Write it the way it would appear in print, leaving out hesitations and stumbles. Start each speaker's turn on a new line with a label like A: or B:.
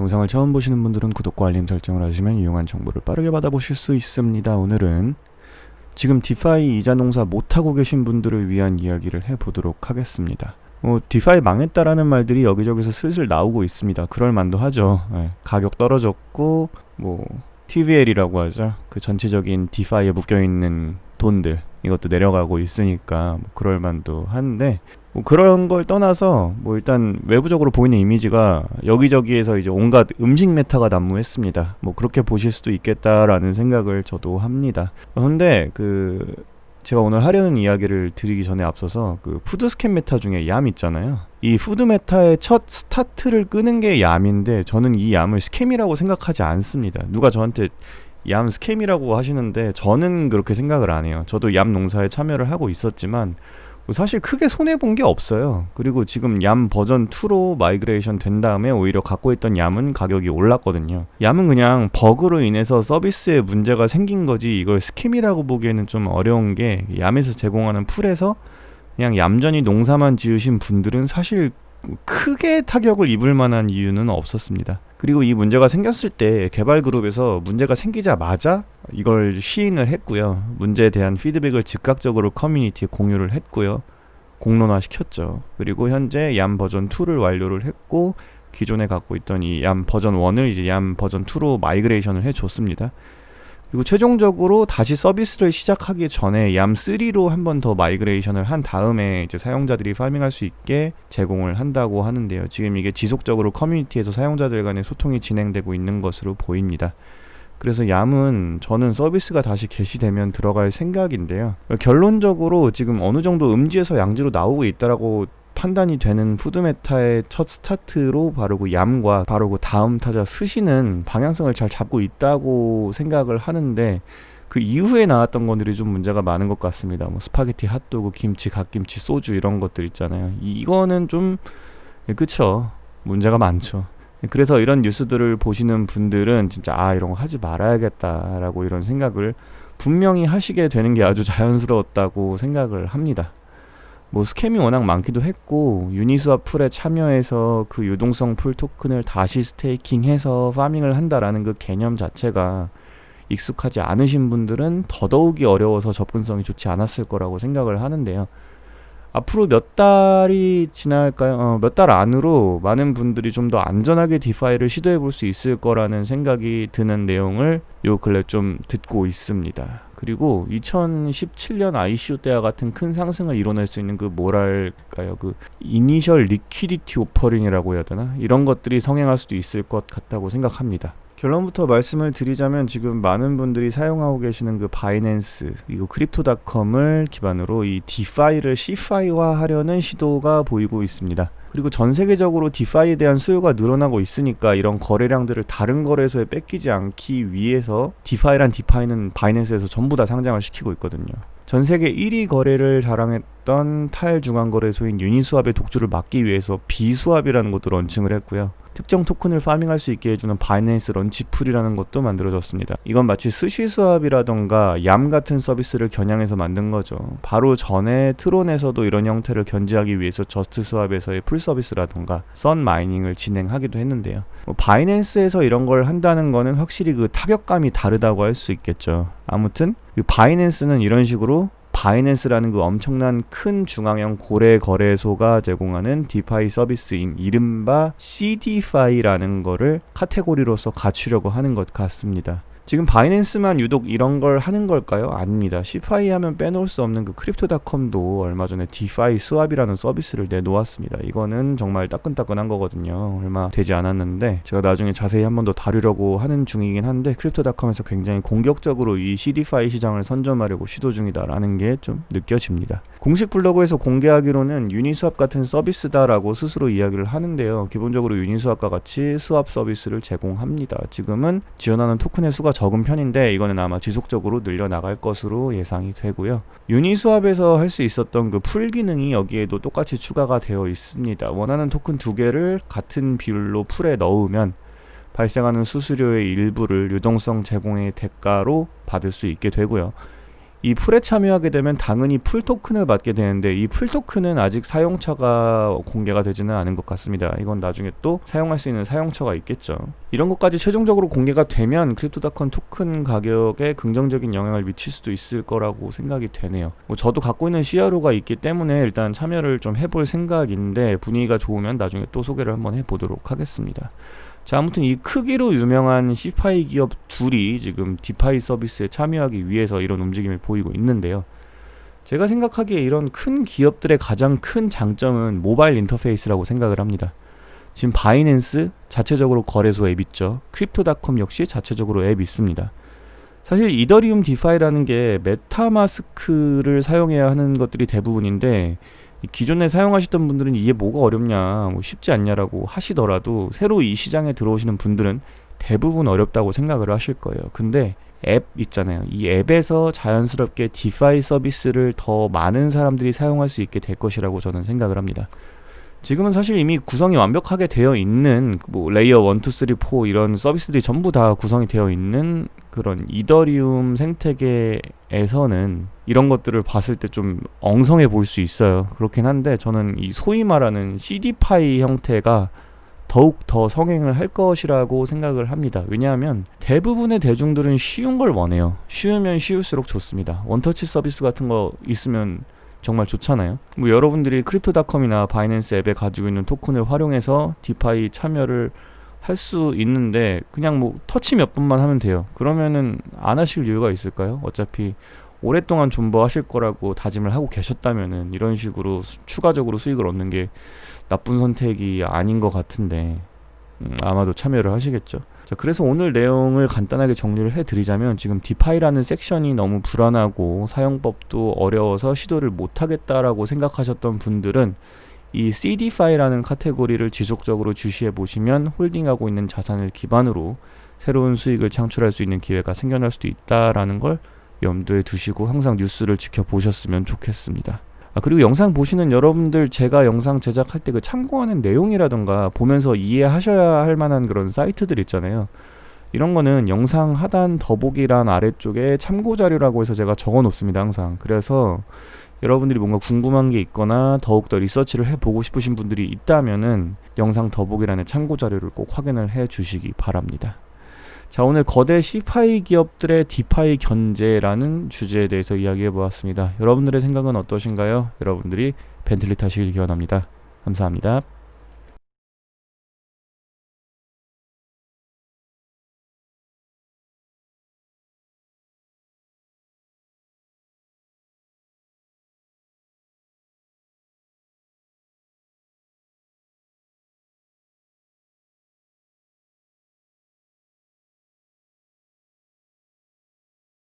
A: 영상을 처음 보시는 분들은 구독과 알림 설정을 하시면 유용한 정보를 빠르게 받아보실 수 있습니다. 오늘은 지금 디파이 이자 농사 못하고 계신 분들을 위한 이야기를 해보도록 하겠습니다. 디파이 망했다라는 말들이 여기저기서 슬슬 나오고 있습니다. 그럴 만도 하죠. 가격 떨어졌고 TVL이라고 하죠. 그 전체적인 디파이에 묶여있는 돈들 이것도 내려가고 있으니까 그럴 만도 한데 그런 걸 떠나서 일단 외부적으로 보이는 이미지가 여기저기에서 이제 온갖 음식 메타가 난무했습니다. 그렇게 보실 수도 있겠다라는 생각을 저도 합니다. 근데 제가 오늘 하려는 이야기를 드리기 전에 앞서서 푸드 스캔 메타 중에 얌 있잖아요. 이 푸드 메타의 첫 스타트를 끄는 게 얌인데 저는 이 얌을 스캠이라고 생각하지 않습니다. 누가 저한테 얌 스캠이라고 하시는데 저는 그렇게 생각을 안 해요. 저도 얌 농사에 참여를 하고 있었지만 사실 크게 손해본 게 없어요. 그리고 지금 얌 버전 2로 마이그레이션 된 다음에 오히려 갖고 있던 얌은 가격이 올랐거든요. 얌은 그냥 버그로 인해서 서비스에 문제가 생긴 거지 이걸 스캠이라고 보기에는 좀 어려운 게 얌에서 제공하는 풀에서 그냥 얌전히 농사만 지으신 분들은 사실 크게 타격을 입을 만한 이유는 없었습니다. 그리고 이 문제가 생겼을 때 개발 그룹에서 문제가 생기자마자 이걸 시인을 했고요. 문제에 대한 피드백을 즉각적으로 커뮤니티에 공유를 했고요. 공론화 시켰죠. 그리고 현재 얌 버전 2를 완료를 했고 기존에 갖고 있던 이 얌 버전 1을 이제 얌 버전 2로 마이그레이션을 해줬습니다. 그리고 최종적으로 다시 서비스를 시작하기 전에 얌3로 한 번 더 마이그레이션을 한 다음에 이제 사용자들이 파밍할 수 있게 제공을 한다고 하는데요. 지금 이게 지속적으로 커뮤니티에서 사용자들 간의 소통이 진행되고 있는 것으로 보입니다. 그래서 얌은 저는 서비스가 다시 개시되면 들어갈 생각인데요. 결론적으로 지금 어느 정도 음지에서 양지로 나오고 있다라고 판단이 되는 푸드 메타의 첫 스타트로 바로 얌과 바로 다음 타자 스시는 방향성을 잘 잡고 있다고 생각을 하는데 그 이후에 나왔던 것들이 좀 문제가 많은 것 같습니다. 스파게티, 핫도그, 김치, 갓김치, 소주 이런 것들 있잖아요. 이거는 좀 그쵸, 문제가 많죠. 그래서 이런 뉴스들을 보시는 분들은 진짜 이런 거 하지 말아야겠다라고 이런 생각을 분명히 하시게 되는 게 아주 자연스러웠다고 생각을 합니다. 스캠이 워낙 많기도 했고 유니스왑 풀에 참여해서 그 유동성 풀 토큰을 다시 스테이킹해서 파밍을 한다라는 그 개념 자체가 익숙하지 않으신 분들은 더더욱이 어려워서 접근성이 좋지 않았을 거라고 생각을 하는데요. 앞으로 몇 달이 지날까요? 몇 달 안으로 많은 분들이 좀 더 안전하게 디파이를 시도해 볼 수 있을 거라는 생각이 드는 내용을 요 근래 좀 듣고 있습니다. 그리고 2017년 ICO 때와 같은 큰 상승을 이뤄낼 수 있는 이니셜 리퀴디티 오퍼링이라고 해야 되나? 이런 것들이 성행할 수도 있을 것 같다고 생각합니다. 결론부터 말씀을 드리자면 지금 많은 분들이 사용하고 계시는 바이낸스 그리고 크립토닷컴을 기반으로 이 디파이를 시파이화 하려는 시도가 보이고 있습니다. 그리고 전 세계적으로 디파이에 대한 수요가 늘어나고 있으니까 이런 거래량들을 다른 거래소에 뺏기지 않기 위해서 디파이는 바이낸스에서 전부 다 상장을 시키고 있거든요. 전 세계 1위 거래를 자랑했던 탈중앙거래소인 유니스왑의 독주를 막기 위해서 비스왑이라는 것도 런칭을 했고요. 특정 토큰을 파밍할 수 있게 해주는 바이낸스 런치풀이라는 것도 만들어졌습니다. 이건 마치 스시스왑이라던가 얌 같은 서비스를 겨냥해서 만든 거죠. 바로 전에 트론에서도 이런 형태를 견지하기 위해서 저스트스왑에서의 풀 서비스라던가 선 마이닝을 진행하기도 했는데요. 바이낸스에서 이런 걸 한다는 거는 확실히 타격감이 다르다고 할 수 있겠죠. 아무튼 바이낸스는 이런 식으로 바이낸스라는 엄청난 큰 중앙형 고래 거래소가 제공하는 디파이 서비스인 이른바 CDFI라는 거를 카테고리로서 갖추려고 하는 것 같습니다. 지금 바이낸스만 유독 이런 걸 하는 걸까요? 아닙니다. CFI 하면 빼놓을 수 없는 크립토닷컴도 얼마 전에 디파이 스왑이라는 서비스를 내놓았습니다. 이거는 정말 따끈따끈한 거거든요. 얼마 되지 않았는데 제가 나중에 자세히 한 번 더 다루려고 하는 중이긴 한데 크립토닷컴에서 굉장히 공격적으로 이 CDFI 시장을 선점하려고 시도 중이다라는 게 좀 느껴집니다. 공식 블로그에서 공개하기로는 유니스왑 같은 서비스다라고 스스로 이야기를 하는데요. 기본적으로 유니스왑과 같이 스왑 서비스를 제공합니다. 지금은 지원하는 토큰의 수가 적은 편인데 이거는 아마 지속적으로 늘려나갈 것으로 예상이 되고요. 유니스왑에서 할 수 있었던 풀 기능이 여기에도 똑같이 추가가 되어 있습니다. 원하는 토큰 2개를 같은 비율로 풀에 넣으면 발생하는 수수료의 일부를 유동성 제공의 대가로 받을 수 있게 되고요. 이 풀에 참여하게 되면 당연히 풀 토큰을 받게 되는데 이 풀 토큰은 아직 사용처가 공개가 되지는 않은 것 같습니다. 이건 나중에 또 사용할 수 있는 사용처가 있겠죠. 이런 것까지 최종적으로 공개가 되면 크립토닷컴 토큰 가격에 긍정적인 영향을 미칠 수도 있을 거라고 생각이 되네요. 뭐 저도 갖고 있는 CRO가 있기 때문에 일단 참여를 좀 해볼 생각인데 분위기가 좋으면 나중에 또 소개를 한번 해보도록 하겠습니다. 자, 아무튼 이 크기로 유명한 CeFi 기업 둘이 지금 디파이 서비스에 참여하기 위해서 이런 움직임을 보이고 있는데요. 제가 생각하기에 이런 큰 기업들의 가장 큰 장점은 모바일 인터페이스라고 생각을 합니다. 지금 바이낸스 자체적으로 거래소 앱 있죠. 크립토닷컴 역시 자체적으로 앱 있습니다. 사실 이더리움 디파이라는 게 메타마스크를 사용해야 하는 것들이 대부분인데 기존에 사용하시던 분들은 이게 뭐가 어렵냐, 뭐 쉽지 않냐라고 하시더라도 새로 이 시장에 들어오시는 분들은 대부분 어렵다고 생각을 하실 거예요. 근데 앱 있잖아요. 이 앱에서 자연스럽게 디파이 서비스를 더 많은 사람들이 사용할 수 있게 될 것이라고 저는 생각을 합니다. 지금은 사실 이미 구성이 완벽하게 되어 있는 뭐 레이어 1, 2, 3, 4 이런 서비스들이 전부 다 구성이 되어 있는 그런 이더리움 생태계에서는 이런 것들을 봤을 때 좀 엉성해 보일 수 있어요. 그렇긴 한데 저는 이 소위 말하는 CD파이 형태가 더욱 더 성행을 할 것이라고 생각을 합니다. 왜냐하면 대부분의 대중들은 쉬운 걸 원해요. 쉬우면 쉬울수록 좋습니다. 원터치 서비스 같은 거 있으면 정말 좋잖아요. 뭐 여러분들이 크립토닷컴이나 바이낸스 앱에 가지고 있는 토큰을 활용해서 디파이 참여를 할 수 있는데 그냥 뭐 터치 몇 번만 하면 돼요. 그러면은 안 하실 이유가 있을까요? 어차피 오랫동안 존버하실 거라고 다짐을 하고 계셨다면은 이런 식으로 추가적으로 수익을 얻는 게 나쁜 선택이 아닌 것 같은데 아마도 참여를 하시겠죠. 자, 그래서 오늘 내용을 간단하게 정리를 해드리자면 지금 디파이라는 섹션이 너무 불안하고 사용법도 어려워서 시도를 못하겠다라고 생각하셨던 분들은 이 CDFI라는 카테고리를 지속적으로 주시해 보시면 홀딩하고 있는 자산을 기반으로 새로운 수익을 창출할 수 있는 기회가 생겨날 수도 있다라는 걸 염두에 두시고 항상 뉴스를 지켜보셨으면 좋겠습니다. 그리고 영상 보시는 여러분들 제가 영상 제작할 때 그 참고하는 내용이라던가 보면서 이해하셔야 할 만한 그런 사이트들 있잖아요. 이런 거는 영상 하단 더보기란 아래쪽에 참고자료라고 해서 제가 적어 놓습니다. 항상. 그래서 여러분들이 뭔가 궁금한 게 있거나 더욱더 리서치를 해보고 싶으신 분들이 있다면은 영상 더보기란에 참고자료를 꼭 확인을 해 주시기 바랍니다. 자, 오늘 거대 CeFi 기업들의 디파이 견제라는 주제에 대해서 이야기해 보았습니다. 여러분들의 생각은 어떠신가요? 여러분들이 벤틀리 타시길 기원합니다. 감사합니다.